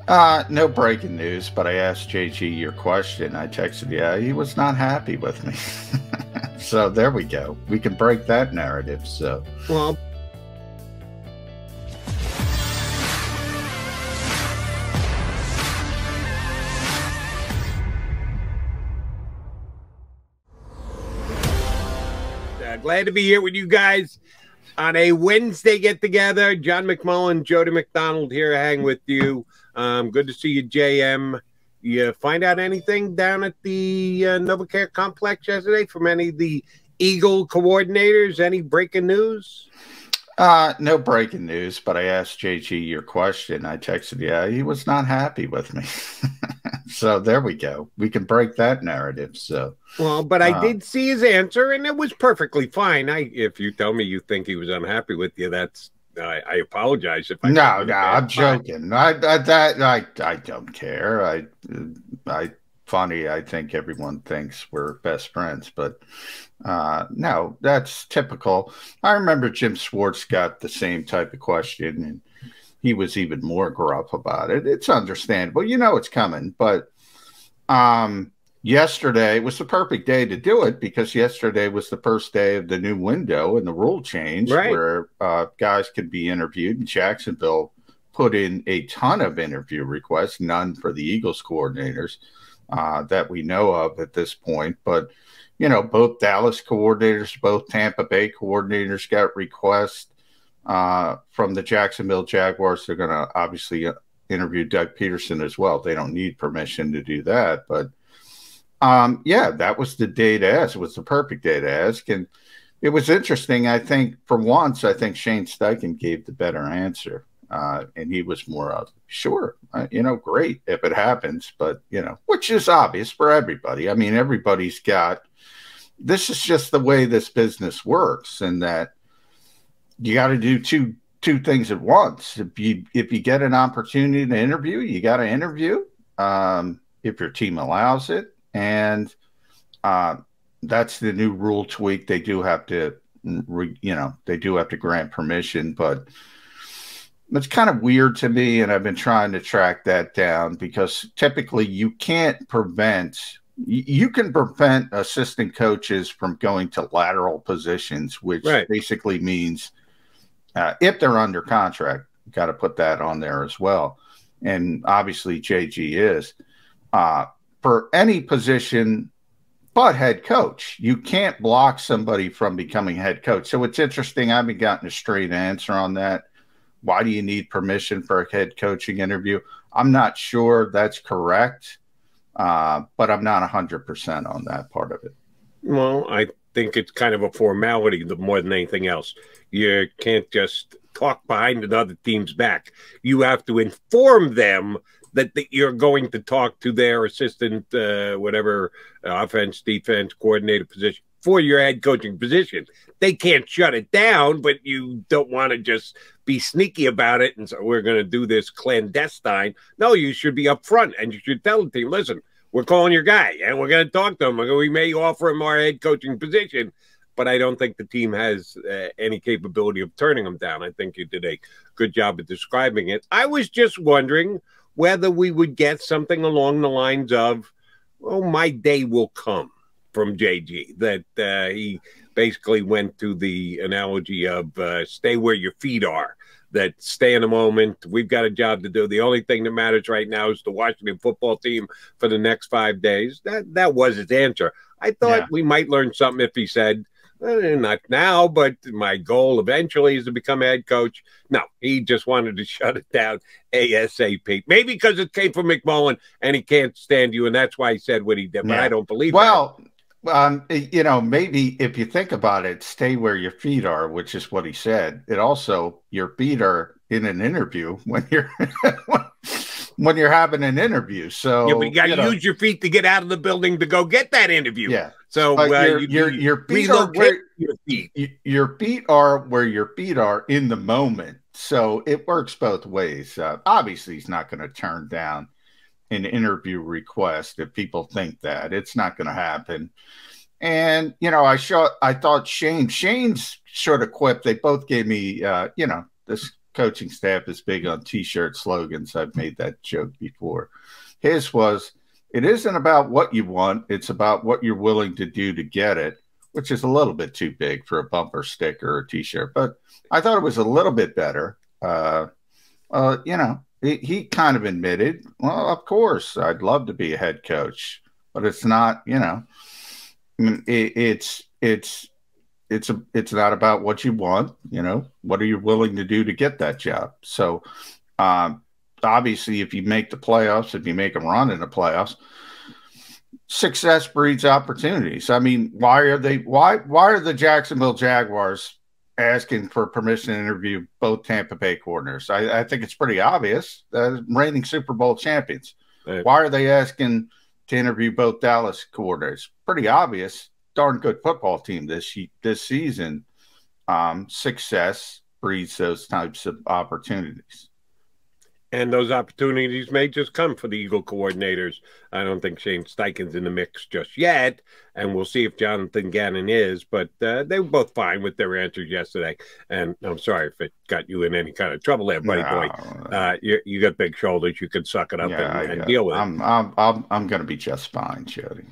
No breaking news, but I asked JG your question. I texted you. He was not happy with me. So there we go. We can break that narrative. So, Well, glad to be here with you guys on a Wednesday get-together. John McMullen, Jody McDonald here hang with you. Good to see you, JM. You find out anything down at the NovaCare complex yesterday from any of the Eagle coordinators? Any breaking news? no breaking news, but I asked JG your question. I texted you. He was not happy with me. So there we go. We can break that narrative. So, well, but I did see his answer, and it was perfectly fine. If you tell me you think he was unhappy with you, that's I apologize if I no, I'm joking. I don't care. Funny. I think everyone thinks we're best friends, but no, that's typical. I remember Jim Schwartz got the same type of question, and he was even more gruff about it. It's understandable. You know it's coming. But yesterday was the perfect day to do it because yesterday was the first day of the new window and the rule change where guys could be interviewed. And Jacksonville put in a ton of interview requests, none for the Eagles coordinators that we know of at this point. But, you know, both Dallas coordinators, both Tampa Bay coordinators got requests. From the Jacksonville Jaguars. They're going to obviously interview Doug Peterson as well. They don't need permission to do that. But, yeah, that was the day to ask. It was the perfect day to ask. And it was interesting. I think for once, I think Shane Steichen gave the better answer. And he was more of, sure, you know, great if it happens. But, you know, which is obvious for everybody. I mean, everybody's got – this is just the way this business works, and that you got to do two things at once. If you get an opportunity to interview, you got to interview if your team allows it. And that's the new rule tweak. They do have to, they do have to grant permission, but it's kind of weird to me. And I've been trying to track that down because typically you can prevent assistant coaches from going to lateral positions, which basically means if they're under contract, got to put that on there as well. And obviously JG is for any position but head coach. You can't block somebody from becoming head coach. So it's interesting. I haven't gotten a straight answer on that. Why do you need permission for a head coaching interview? I'm not sure that's correct, but I'm not 100% on that part of it. Well, I think it's kind of a formality more than anything else. You can't just talk behind another team's back. You have to inform them that you're going to talk to their assistant, whatever, offense, defense, coordinator position for your head coaching position. They can't shut it down, but you don't want to just be sneaky about it and so we're going to do this clandestine. No, you should be upfront and you should tell the team, listen, we're calling your guy and we're going to talk to him. We may offer him our head coaching position, but I don't think the team has any capability of turning him down. I think you did a good job of describing it. I was just wondering whether we would get something along the lines of, oh, my day will come from JG, that he basically went to the analogy of stay where your feet are, that stay in the moment. We've got a job to do. The only thing that matters right now is the Washington football team for the next 5 days. That was his answer. I thought we might learn something if he said, not now, but my goal eventually is to become a head coach. No, he just wanted to shut it down ASAP. Maybe because it came from McMullen and he can't stand you, and that's why he said what he did. But I don't believe that. You know, maybe if you think about it, stay where your feet are, which is what he said. It also, your feet are in an interview when you're when you're having an interview. So but you got to use your feet to get out of the building to go get that interview. Yeah. So your feet are where your feet are where your feet are in the moment. So it works both ways. Obviously, he's not going to turn down an interview request if people think that. It's not going to happen. And, you know, I thought Shane's sort of quip. They both gave me, this coaching staff is big on T-shirt slogans. I've made that joke before. His was, it isn't about what you want, it's about what you're willing to do to get it, which is a little bit too big for a bumper sticker or a T-shirt. But I thought it was a little bit better. He kind of admitted, well, of course, I'd love to be a head coach, but it's not, it's not about what you want, what are you willing to do to get that job? So, obviously, if you make the playoffs, if you make them run in the playoffs, success breeds opportunities. I mean, why are the Jacksonville Jaguars asking for permission to interview both Tampa Bay coordinators? I think it's pretty obvious. Reigning Super Bowl champions. Right. Why are they asking to interview both Dallas coordinators? Pretty obvious. Darn good football team this season. Success breeds those types of opportunities. And those opportunities may just come for the Eagle coordinators. I don't think Shane Steichen's in the mix just yet, and we'll see if Jonathon Gannon is. But they were both fine with their answers yesterday. And I'm sorry if it got you in any kind of trouble there, buddy boy. You got big shoulders. You can suck it up and deal with it. I'm going to be just fine, Jody.